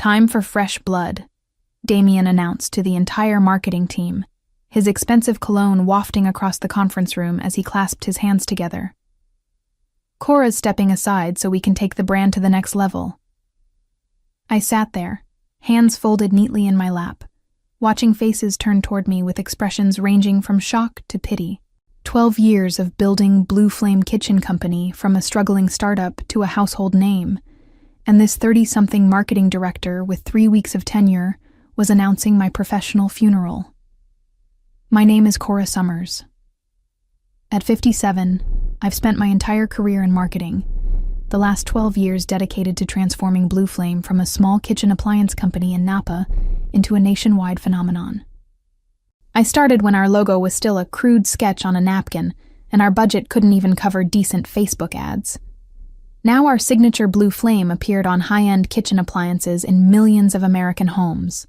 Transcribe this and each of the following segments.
Time for fresh blood, Damien announced to the entire marketing team, his expensive cologne wafting across the conference room as he clasped his hands together. Cora's stepping aside so we can take the brand to the next level. I sat there, hands folded neatly in my lap, watching faces turn toward me with expressions ranging from shock to pity. 12 years of building Blue Flame Kitchen Company from a struggling startup to a household name, and this 30-something marketing director with 3 weeks of tenure was announcing my professional funeral. My name is Cora Summers. At 57, I've spent my entire career in marketing, the last 12 years dedicated to transforming Blue Flame from a small kitchen appliance company in Napa into a nationwide phenomenon. I started when our logo was still a crude sketch on a napkin, and our budget couldn't even cover decent Facebook ads. Now our signature Blue Flame appeared on high-end kitchen appliances in millions of American homes.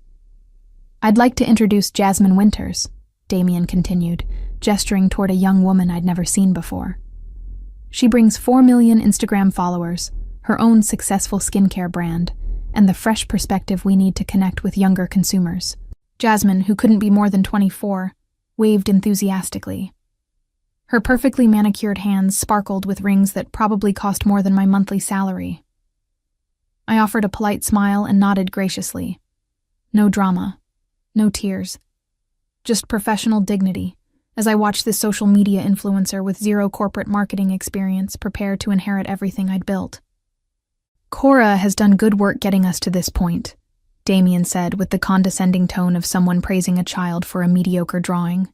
I'd like to introduce Jasmine Winters, Damien continued, gesturing toward a young woman I'd never seen before. She brings 4 million Instagram followers, her own successful skincare brand, and the fresh perspective we need to connect with younger consumers. Jasmine, who couldn't be more than 24, waved enthusiastically. Her perfectly manicured hands sparkled with rings that probably cost more than my monthly salary. I offered a polite smile and nodded graciously. No drama, no tears, just professional dignity, as I watched this social media influencer with zero corporate marketing experience prepare to inherit everything I'd built. Cora has done good work getting us to this point, Damien said with the condescending tone of someone praising a child for a mediocre drawing.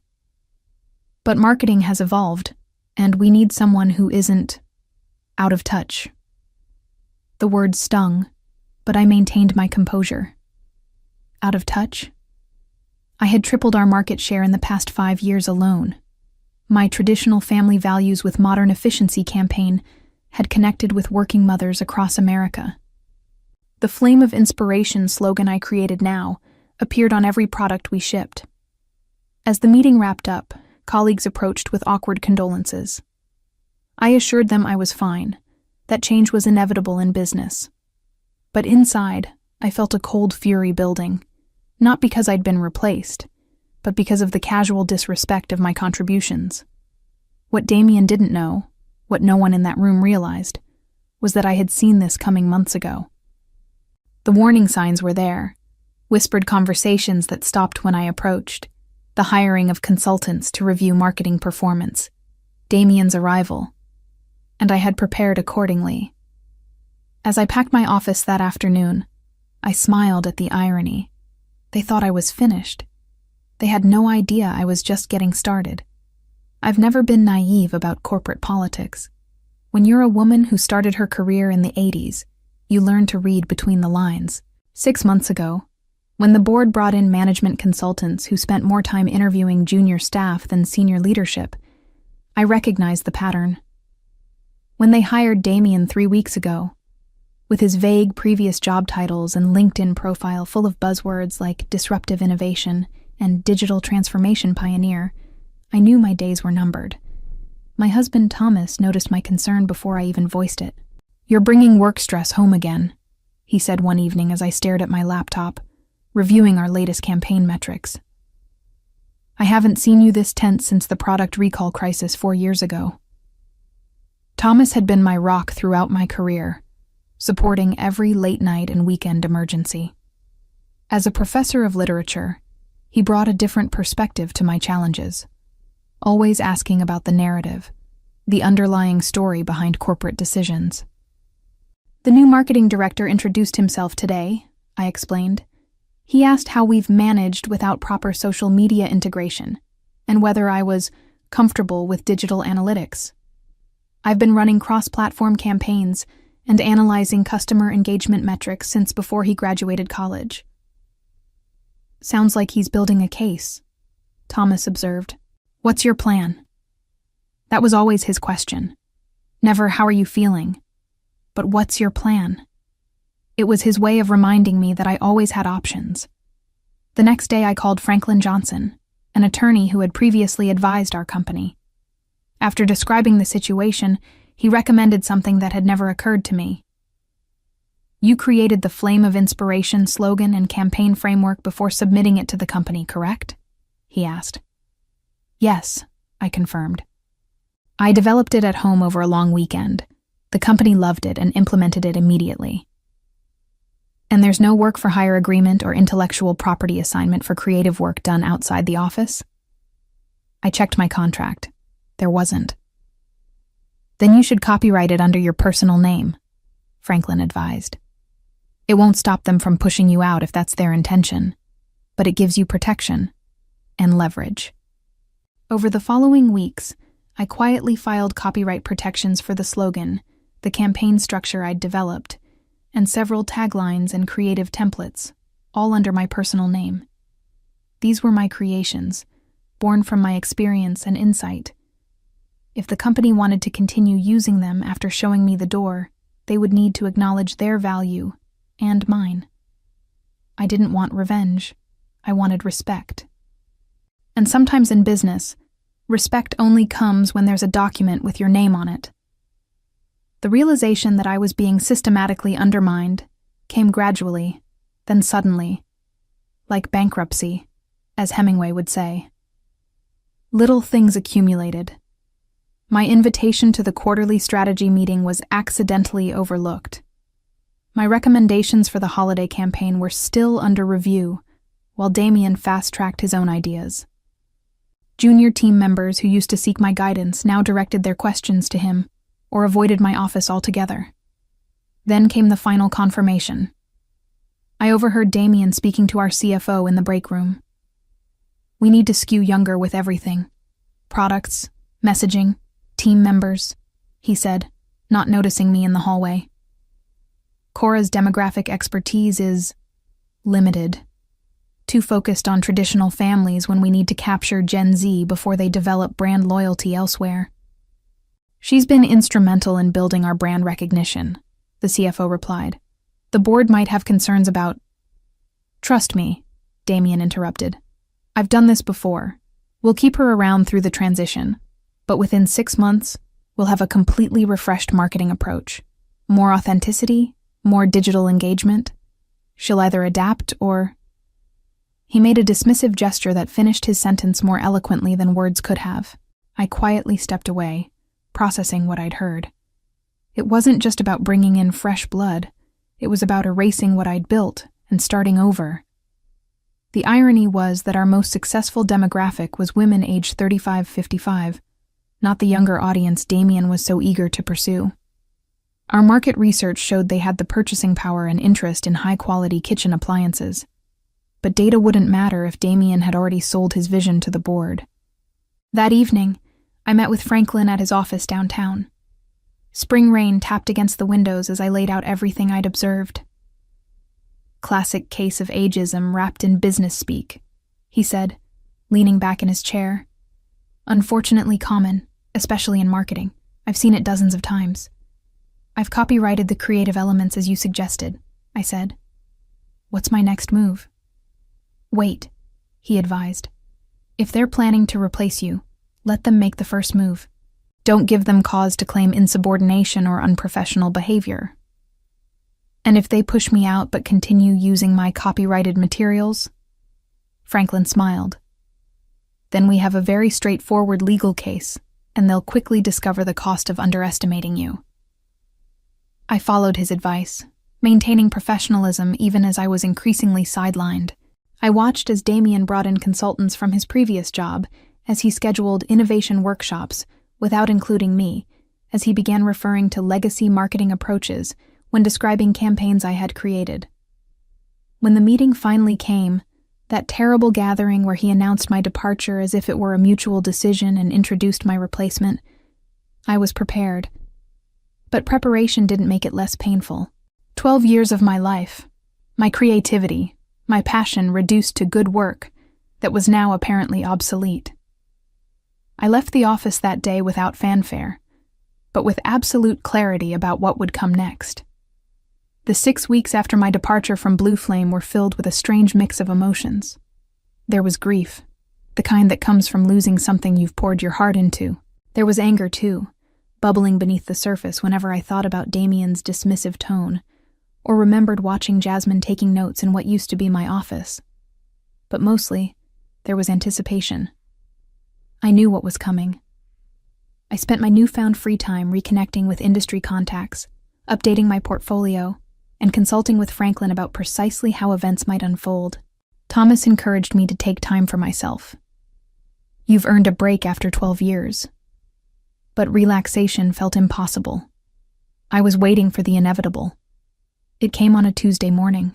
But marketing has evolved, and we need someone who isn't out of touch. The word stung, but I maintained my composure. Out of touch? I had tripled our market share in the past 5 years alone. My traditional family values with modern efficiency campaign had connected with working mothers across America. The Flame of Inspiration slogan I created now appeared on every product we shipped. As the meeting wrapped up, colleagues approached with awkward condolences. I assured them I was fine, that change was inevitable in business. But inside, I felt a cold fury building. Not because I'd been replaced, but because of the casual disrespect of my contributions. What Damien didn't know, what no one in that room realized, was that I had seen this coming months ago. The warning signs were there, whispered conversations that stopped when I approached, the hiring of consultants to review marketing performance, Damien's arrival, and I had prepared accordingly. As I packed my office that afternoon, I smiled at the irony. They thought I was finished. They had no idea I was just getting started. I've never been naive about corporate politics. When you're a woman who started her career in the 80s, you learn to read between the lines. 6 months ago, when the board brought in management consultants who spent more time interviewing junior staff than senior leadership, I recognized the pattern. When they hired Damien 3 weeks ago, with his vague previous job titles and LinkedIn profile full of buzzwords like disruptive innovation and digital transformation pioneer, I knew my days were numbered. My husband Thomas noticed my concern before I even voiced it. "You're bringing work stress home again," he said one evening as I stared at my laptop, reviewing our latest campaign metrics. "I haven't seen you this tense since the product recall crisis 4 years ago." Thomas had been my rock throughout my career, supporting every late night and weekend emergency. As a professor of literature, he brought a different perspective to my challenges, always asking about the narrative, the underlying story behind corporate decisions. "The new marketing director introduced himself today," I explained. "He asked how we've managed without proper social media integration, and whether I was comfortable with digital analytics. I've been running cross-platform campaigns and analyzing customer engagement metrics since before he graduated college." "Sounds like he's building a case," Thomas observed. "What's your plan?" That was always his question. Never, "How are you feeling?" but "What's your plan?" It was his way of reminding me that I always had options. The next day I called Franklin Johnson, an attorney who had previously advised our company. After describing the situation, he recommended something that had never occurred to me. You created the Flame of Inspiration slogan and campaign framework before submitting it to the company, correct? He asked. Yes, I confirmed. I developed it at home over a long weekend. The company loved it and implemented it immediately. And there's no work for hire agreement or intellectual property assignment for creative work done outside the office? I checked my contract. There wasn't. Then you should copyright it under your personal name, Franklin advised. It won't stop them from pushing you out if that's their intention, but it gives you protection and leverage. Over the following weeks, I quietly filed copyright protections for the slogan, the campaign structure I'd developed, and several taglines and creative templates, all under my personal name. These were my creations, born from my experience and insight. If the company wanted to continue using them after showing me the door, they would need to acknowledge their value and mine. I didn't want revenge. I wanted respect. And sometimes in business, respect only comes when there's a document with your name on it. The realization that I was being systematically undermined came gradually, then suddenly, like bankruptcy, as Hemingway would say. Little things accumulated. My invitation to the quarterly strategy meeting was accidentally overlooked. My recommendations for the holiday campaign were still under review, while Damien fast-tracked his own ideas. Junior team members who used to seek my guidance now directed their questions to him, or avoided my office altogether. Then came the final confirmation. I overheard Damien speaking to our CFO in the break room. We need to skew younger with everything. Products, messaging, team members, he said, not noticing me in the hallway. Cora's demographic expertise is limited. Too focused on traditional families when we need to capture Gen Z before they develop brand loyalty elsewhere. She's been instrumental in building our brand recognition, the CFO replied. The board might have concerns about... Trust me, Damien interrupted. I've done this before. We'll keep her around through the transition, but within 6 months, we'll have a completely refreshed marketing approach. More authenticity, more digital engagement. She'll either adapt or... He made a dismissive gesture that finished his sentence more eloquently than words could have. I quietly stepped away, processing what I'd heard. It wasn't just about bringing in fresh blood. It was about erasing what I'd built and starting over. The irony was that our most successful demographic was women aged 35-55, not the younger audience Damien was so eager to pursue. Our market research showed they had the purchasing power and interest in high-quality kitchen appliances. But data wouldn't matter if Damien had already sold his vision to the board. That evening, I met with Franklin at his office downtown. Spring rain tapped against the windows as I laid out everything I'd observed. Classic case of ageism wrapped in business speak, he said, leaning back in his chair. Unfortunately common, especially in marketing. I've seen it dozens of times. I've copyrighted the creative elements as you suggested, I said. What's my next move? Wait, he advised. If they're planning to replace you, let them make the first move. Don't give them cause to claim insubordination or unprofessional behavior. And if they push me out but continue using my copyrighted materials? Franklin smiled. Then we have a very straightforward legal case, and they'll quickly discover the cost of underestimating you. I followed his advice, maintaining professionalism even as I was increasingly sidelined. I watched as Damien brought in consultants from his previous job, as he scheduled innovation workshops without including me, as he began referring to legacy marketing approaches when describing campaigns I had created. When the meeting finally came, that terrible gathering where he announced my departure as if it were a mutual decision and introduced my replacement, I was prepared. But preparation didn't make it less painful. 12 years of my life, my creativity, my passion reduced to good work that was now apparently obsolete. I left the office that day without fanfare, but with absolute clarity about what would come next. The 6 weeks after my departure from Blue Flame were filled with a strange mix of emotions. There was grief, the kind that comes from losing something you've poured your heart into. There was anger, too, bubbling beneath the surface whenever I thought about Damien's dismissive tone, or remembered watching Jasmine taking notes in what used to be my office. But mostly, there was anticipation. I knew what was coming. I spent my newfound free time reconnecting with industry contacts, updating my portfolio, and consulting with Franklin about precisely how events might unfold. Thomas encouraged me to take time for myself. "You've earned a break after 12 years. But relaxation felt impossible. I was waiting for the inevitable. It came on a Tuesday morning.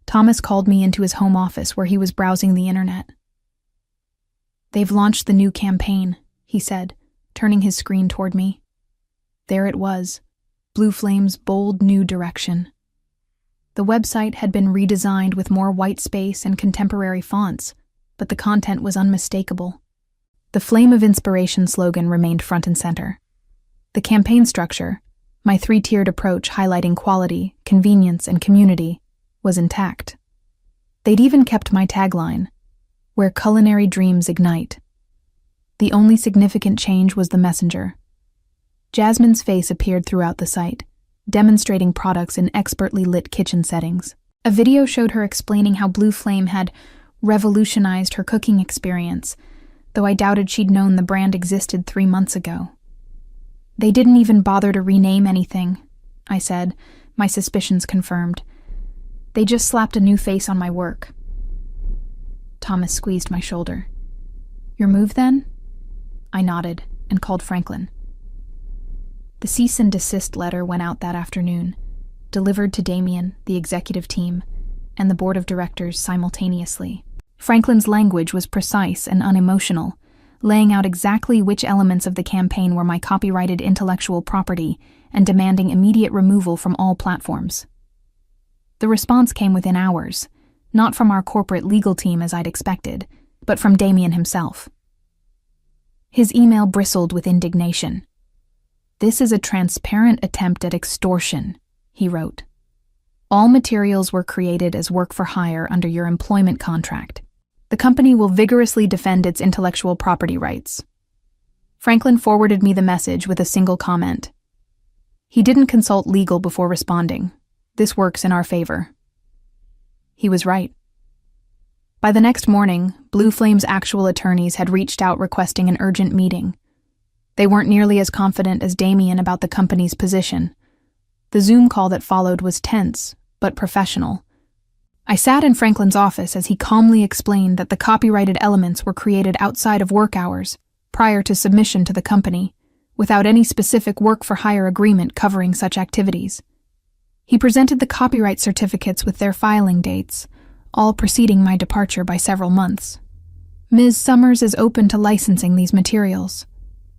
Thomas called me into his home office where he was browsing the internet. "They've launched the new campaign," he said, turning his screen toward me. There it was, Blue Flame's bold new direction. The website had been redesigned with more white space and contemporary fonts, but the content was unmistakable. The Flame of Inspiration slogan remained front and center. The campaign structure, my 3-tiered approach highlighting quality, convenience, and community, was intact. They'd even kept my tagline, "Where culinary dreams ignite." The only significant change was the messenger. Jasmine's face appeared throughout the site, demonstrating products in expertly lit kitchen settings. A video showed her explaining how Blue Flame had revolutionized her cooking experience, though I doubted she'd known the brand existed 3 months ago. "They didn't even bother to rename anything," I said, my suspicions confirmed. "They just slapped a new face on my work." Thomas squeezed my shoulder. "Your move, then?" I nodded and called Franklin. The cease and desist letter went out that afternoon, delivered to Damien, the executive team, and the board of directors simultaneously. Franklin's language was precise and unemotional, laying out exactly which elements of the campaign were my copyrighted intellectual property and demanding immediate removal from all platforms. The response came within hours, not from our corporate legal team as I'd expected, but from Damien himself. His email bristled with indignation. "This is a transparent attempt at extortion," he wrote. "All materials were created as work for hire under your employment contract. The company will vigorously defend its intellectual property rights." Franklin forwarded me the message with a single comment. He didn't consult legal before responding. "This works in our favor." He was right. By the next morning, Blue Flame's actual attorneys had reached out requesting an urgent meeting. They weren't nearly as confident as Damien about the company's position. The Zoom call that followed was tense, but professional. I sat in Franklin's office as he calmly explained that the copyrighted elements were created outside of work hours, prior to submission to the company, without any specific work-for-hire agreement covering such activities. He presented the copyright certificates with their filing dates, all preceding my departure by several months. "Ms. Summers is open to licensing these materials,"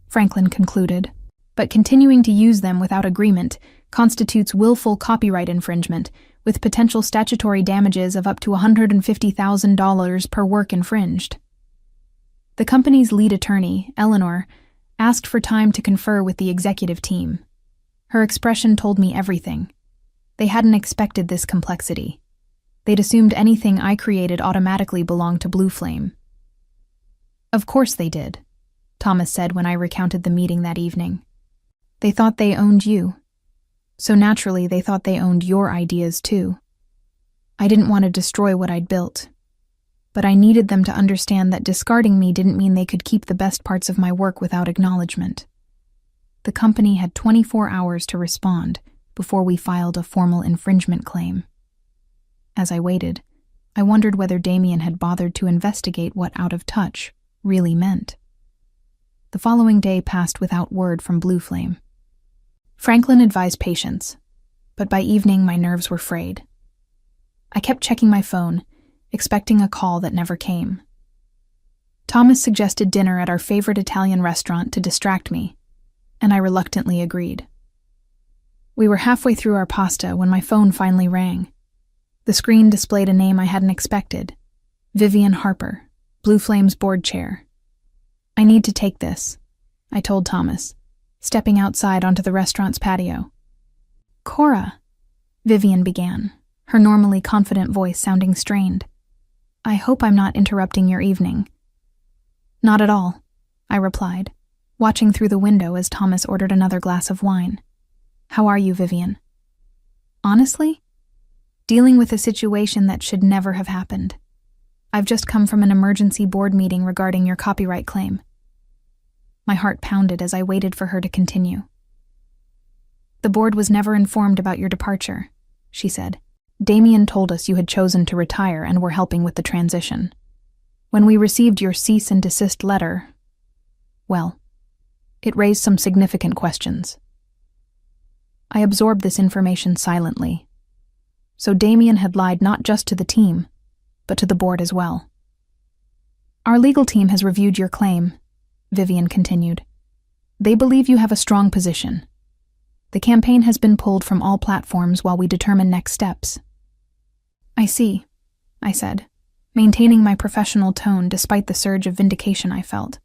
Franklin concluded, "but continuing to use them without agreement constitutes willful copyright infringement, with potential statutory damages of up to $150,000 per work infringed." The company's lead attorney, Eleanor, asked for time to confer with the executive team. Her expression told me everything. They hadn't expected this complexity. They'd assumed anything I created automatically belonged to Blue Flame. "Of course they did," Thomas said when I recounted the meeting that evening. "They thought they owned you. So naturally, they thought they owned your ideas too. I didn't want to destroy what I'd built, but I needed them to understand that discarding me didn't mean they could keep the best parts of my work without acknowledgement." The company had 24 hours to respond before we filed a formal infringement claim. As I waited, I wondered whether Damien had bothered to investigate what out of touch really meant. The following day passed without word from Blue Flame. Franklin advised patience, but by evening my nerves were frayed. I kept checking my phone, expecting a call that never came. Thomas suggested dinner at our favorite Italian restaurant to distract me, and I reluctantly agreed. We were halfway through our pasta when my phone finally rang. The screen displayed a name I hadn't expected. Vivian Harper, Blue Flame's board chair. "I need to take this," I told Thomas, stepping outside onto the restaurant's patio. "Cora," Vivian began, her normally confident voice sounding strained. "I hope I'm not interrupting your evening." "Not at all," I replied, watching through the window as Thomas ordered another glass of wine. "How are you, Vivian?" "Honestly, dealing with a situation that should never have happened. I've just come from an emergency board meeting regarding your copyright claim. My heart pounded as I waited for her to continue. The board was never informed about your departure, she said. Damien told us you had chosen to retire and were helping with the transition. When we received your cease and desist letter, well, it raised some significant questions. I absorbed this information silently. So Damien had lied not just to the team, but to the board as well. Our legal team has reviewed your claim, Vivian continued. They believe you have a strong position. The campaign has been pulled from all platforms while we determine next steps. I see, I said, maintaining my professional tone despite the surge of vindication I felt.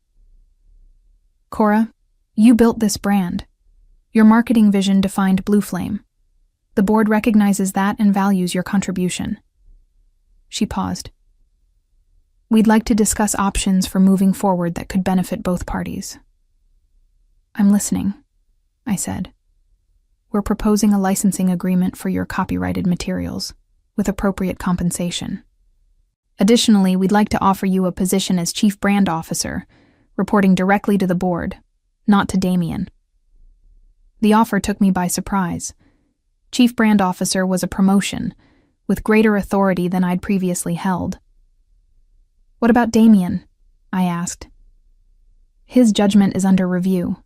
Cora, you built this brand. Your marketing vision defined Blue Flame. The board recognizes that and values your contribution. She paused. We'd like to discuss options for moving forward that could benefit both parties. I'm listening, I said. We're proposing a licensing agreement for your copyrighted materials, with appropriate compensation. Additionally, we'd like to offer you a position as Chief Brand Officer, reporting directly to the board, not to Damien. The offer took me by surprise. Chief Brand Officer was a promotion, with greater authority than I'd previously held. What about Damien? I asked. His judgment is under review,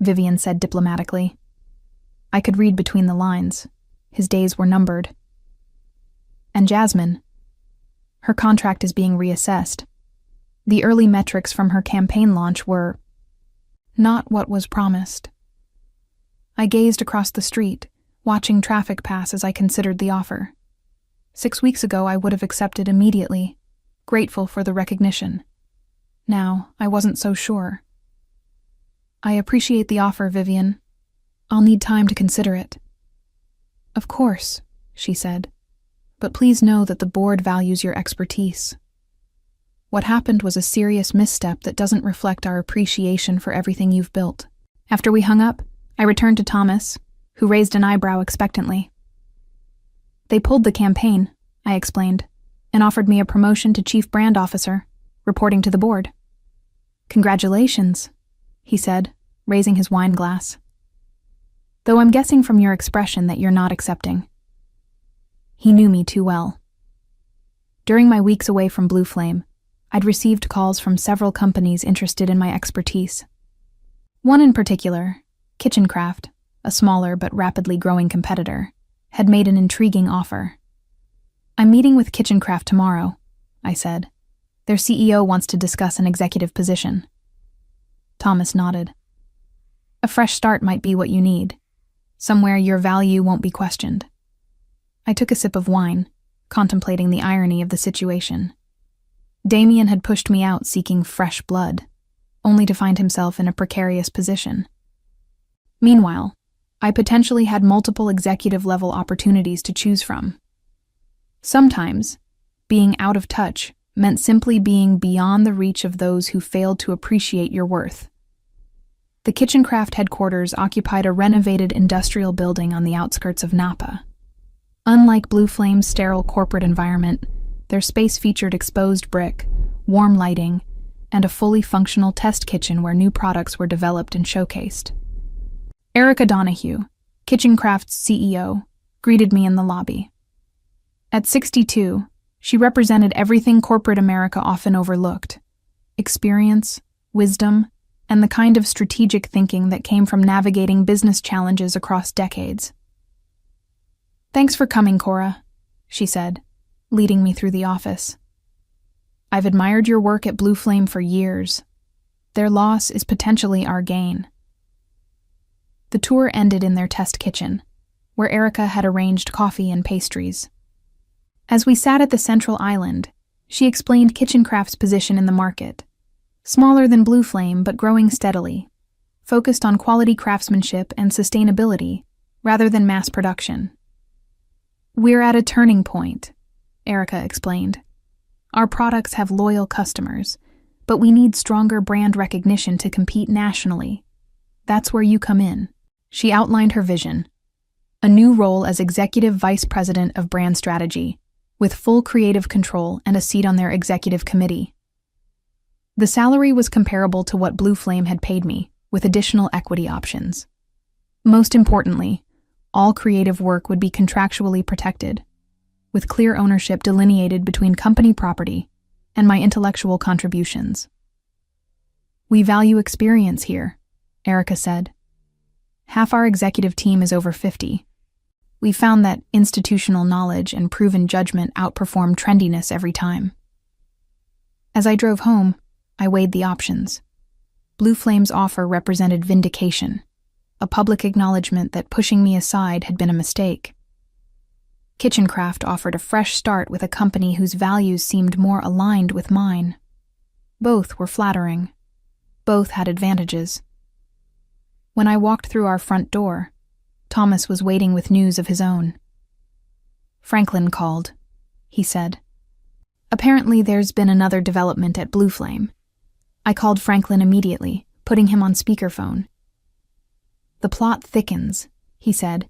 Vivian said diplomatically. I could read between the lines. His days were numbered. And Jasmine? Her contract is being reassessed. The early metrics from her campaign launch were not what was promised. I gazed across the street, watching traffic pass as I considered the offer. 6 weeks ago, I would have accepted immediately, grateful for the recognition. Now, I wasn't so sure. I appreciate the offer, Vivian. I'll need time to consider it. Of course, she said, but please know that the board values your expertise. What happened was a serious misstep that doesn't reflect our appreciation for everything you've built. After we hung up, I returned to Thomas, who raised an eyebrow expectantly. They pulled the campaign, I explained, and offered me a promotion to Chief Brand Officer, reporting to the board. Congratulations, he said, raising his wine glass. Though I'm guessing from your expression that you're not accepting. He knew me too well. During my weeks away from Blue Flame, I'd received calls from several companies interested in my expertise. One in particular, Kitchencraft, a smaller but rapidly growing competitor, had made an intriguing offer. I'm meeting with Kitchencraft tomorrow, I said. Their CEO wants to discuss an executive position. Thomas nodded. A fresh start might be what you need. Somewhere your value won't be questioned. I took a sip of wine, contemplating the irony of the situation. Damien had pushed me out seeking fresh blood, only to find himself in a precarious position. Meanwhile, I potentially had multiple executive-level opportunities to choose from. Sometimes, being out of touch meant simply being beyond the reach of those who failed to appreciate your worth. The Kitchencraft headquarters occupied a renovated industrial building on the outskirts of Napa. Unlike Blue Flame's sterile corporate environment, their space featured exposed brick, warm lighting, and a fully functional test kitchen where new products were developed and showcased. Erica Donahue, Kitchencraft's CEO, greeted me in the lobby. At 62, she represented everything corporate America often overlooked: experience, wisdom, and the kind of strategic thinking that came from navigating business challenges across decades. Thanks for coming, Cora, she said, leading me through the office. I've admired your work at Blue Flame for years. Their loss is potentially our gain. The tour ended in their test kitchen, where Erica had arranged coffee and pastries. As we sat at the central island, she explained Kitchencraft's position in the market. Smaller than Blue Flame, but growing steadily, focused on quality craftsmanship and sustainability rather than mass production. We're at a turning point, Erica explained. Our products have loyal customers, but we need stronger brand recognition to compete nationally. That's where you come in. She outlined her vision: a new role as Executive Vice President of Brand Strategy, with full creative control and a seat on their executive committee. The salary was comparable to what Blue Flame had paid me, with additional equity options. Most importantly, all creative work would be contractually protected, with clear ownership delineated between company property and my intellectual contributions. "We value experience here," Erica said. "Half our executive team is over 50. We found that institutional knowledge and proven judgment outperform trendiness every time." As I drove home, I weighed the options. Blue Flame's offer represented vindication, a public acknowledgement that pushing me aside had been a mistake. Kitchencraft offered a fresh start with a company whose values seemed more aligned with mine. Both were flattering. Both had advantages. When I walked through our front door, Thomas was waiting with news of his own. "Franklin called," he said. "Apparently there's been another development at Blue Flame." I called Franklin immediately, putting him on speakerphone. "The plot thickens," he said.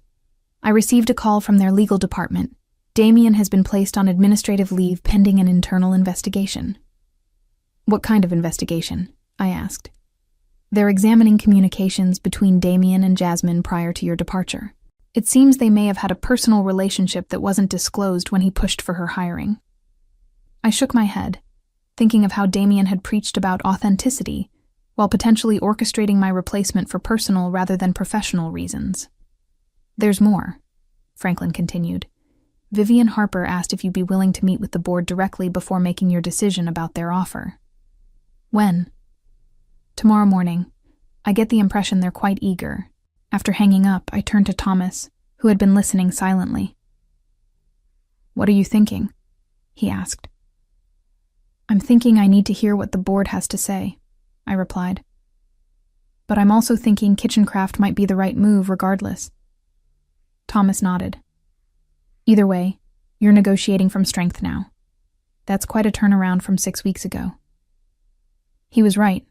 "I received a call from their legal department. Damien has been placed on administrative leave pending an internal investigation." "What kind of investigation?" I asked. "They're examining communications between Damien and Jasmine prior to your departure. It seems they may have had a personal relationship that wasn't disclosed when he pushed for her hiring." I shook my head, thinking of how Damien had preached about authenticity, while potentially orchestrating my replacement for personal rather than professional reasons. "There's more," Franklin continued. "Vivian Harper asked if you'd be willing to meet with the board directly before making your decision about their offer." "When?" "Tomorrow morning. I get the impression they're quite eager." After hanging up, I turned to Thomas, who had been listening silently. "What are you thinking?" he asked. "I'm thinking I need to hear what the board has to say," I replied. "But I'm also thinking Kitchencraft might be the right move regardless." Thomas nodded. "Either way, you're negotiating from strength now. That's quite a turnaround from 6 weeks ago." He was right.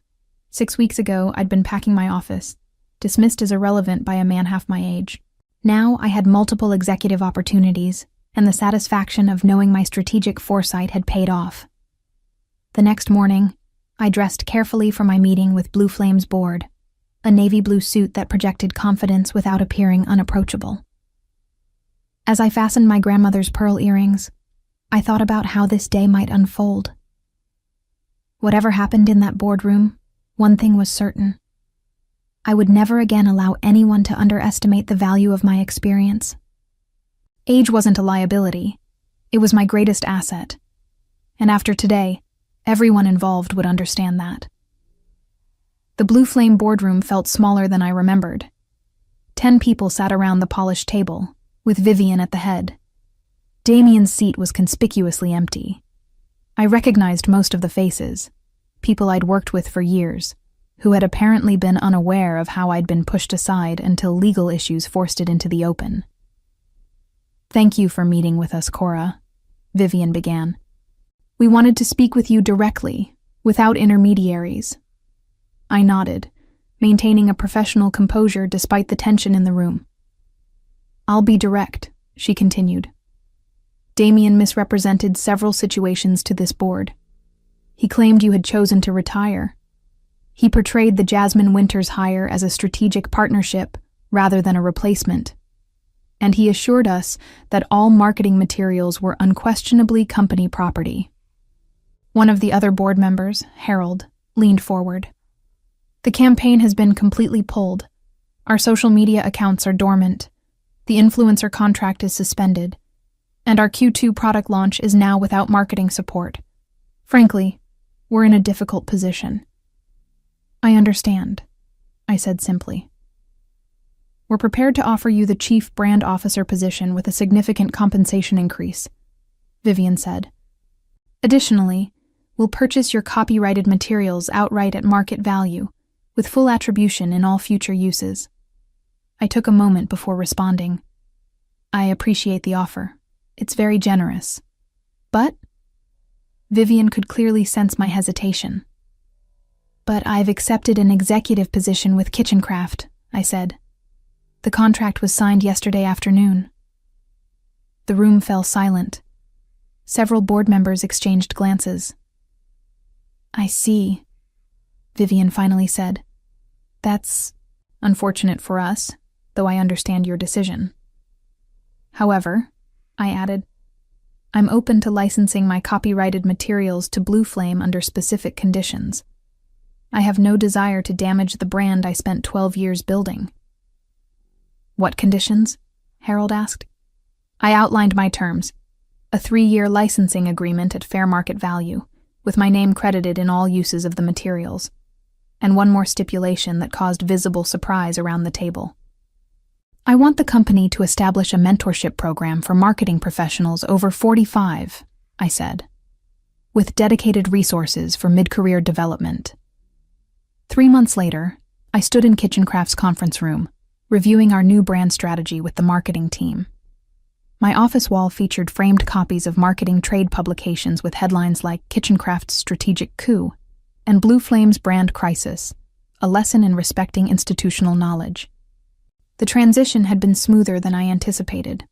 6 weeks ago, I'd been packing my office, dismissed as irrelevant by a man half my age. Now I had multiple executive opportunities, and the satisfaction of knowing my strategic foresight had paid off. The next morning, I dressed carefully for my meeting with Blue Flame's board, a navy blue suit that projected confidence without appearing unapproachable. As I fastened my grandmother's pearl earrings, I thought about how this day might unfold. Whatever happened in that boardroom, one thing was certain. I would never again allow anyone to underestimate the value of my experience. Age wasn't a liability. It was my greatest asset. And after today, everyone involved would understand that. The Blue Flame boardroom felt smaller than I remembered. 10 people sat around the polished table, with Vivian at the head. Damien's seat was conspicuously empty. I recognized most of the faces, people I'd worked with for years, who had apparently been unaware of how I'd been pushed aside until legal issues forced it into the open. "Thank you for meeting with us, Cora," Vivian began. "We wanted to speak with you directly, without intermediaries." I nodded, maintaining a professional composure despite the tension in the room. "I'll be direct," she continued. "Damien misrepresented several situations to this board. He claimed you had chosen to retire. He portrayed the Jasmine Winters hire as a strategic partnership rather than a replacement. And he assured us that all marketing materials were unquestionably company property." One of the other board members, Harold, leaned forward. "The campaign has been completely pulled. Our social media accounts are dormant. The influencer contract is suspended. And our Q2 product launch is now without marketing support. Frankly, we're in a difficult position." "I understand," I said simply. "We're prepared to offer you the Chief Brand Officer position with a significant compensation increase," Vivian said. "Additionally, we'll purchase your copyrighted materials outright at market value, with full attribution in all future uses." I took a moment before responding. "I appreciate the offer. It's very generous. But?" Vivian could clearly sense my hesitation. "But I've accepted an executive position with Kitchencraft," I said. The contract was signed yesterday afternoon. The room fell silent. Several board members exchanged glances. I see, Vivian finally said. That's unfortunate for us, though I understand your decision. However, I added, I'm open to licensing my copyrighted materials to Blue Flame under specific conditions. I have no desire to damage the brand I spent 12 years building. What conditions? Harold asked. I outlined my terms. A 3-year licensing agreement at fair market value, with my name credited in all uses of the materials, and one more stipulation that caused visible surprise around the table. I want the company to establish a mentorship program for marketing professionals over 45, I said, with dedicated resources for mid-career development. 3 months later, I stood in Kitchencraft's conference room, reviewing our new brand strategy with the marketing team. My office wall featured framed copies of marketing trade publications with headlines like Kitchencraft's Strategic Coup and Blue Flame's Brand Crisis, a lesson in respecting institutional knowledge. The transition had been smoother than I anticipated.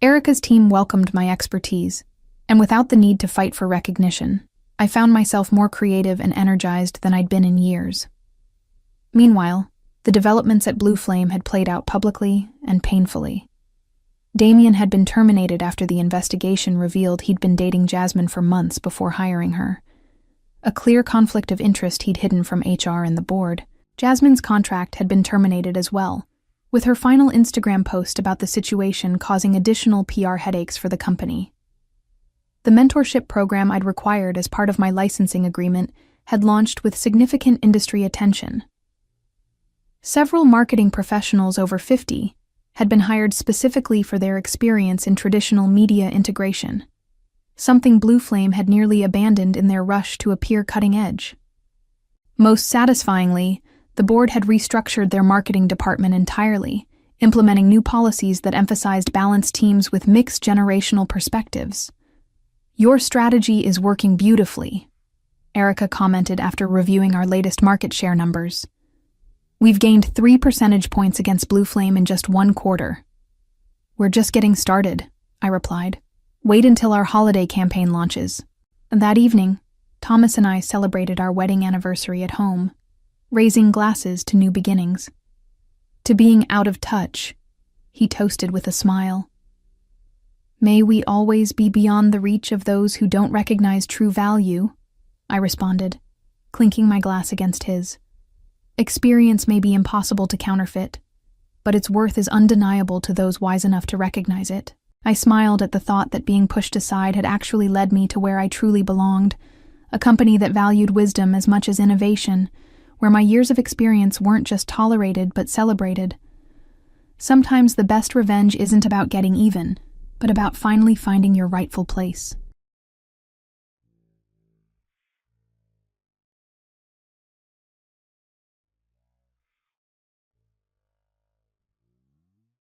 Erica's team welcomed my expertise, and without the need to fight for recognition, I found myself more creative and energized than I'd been in years. Meanwhile, the developments at Blue Flame had played out publicly and painfully. Damien had been terminated after the investigation revealed he'd been dating Jasmine for months before hiring her. A clear conflict of interest he'd hidden from HR and the board. Jasmine's contract had been terminated as well, with her final Instagram post about the situation causing additional PR headaches for the company. The mentorship program I'd required as part of my licensing agreement had launched with significant industry attention. Several marketing professionals over 50 had been hired specifically for their experience in traditional media integration, something Blue Flame had nearly abandoned in their rush to appear cutting edge. Most satisfyingly, the board had restructured their marketing department entirely, implementing new policies that emphasized balanced teams with mixed generational perspectives. Your strategy is working beautifully, Erica commented after reviewing our latest market share numbers. We've gained 3 percentage points against Blue Flame in just 1 quarter. We're just getting started, I replied. Wait until our holiday campaign launches. That evening, Thomas and I celebrated our wedding anniversary at home, raising glasses to new beginnings. To being out of touch, he toasted with a smile. May we always be beyond the reach of those who don't recognize true value, I responded, clinking my glass against his. Experience may be impossible to counterfeit, but its worth is undeniable to those wise enough to recognize it. I smiled at the thought that being pushed aside had actually led me to where I truly belonged, a company that valued wisdom as much as innovation, where my years of experience weren't just tolerated but celebrated. Sometimes the best revenge isn't about getting even, but about finally finding your rightful place.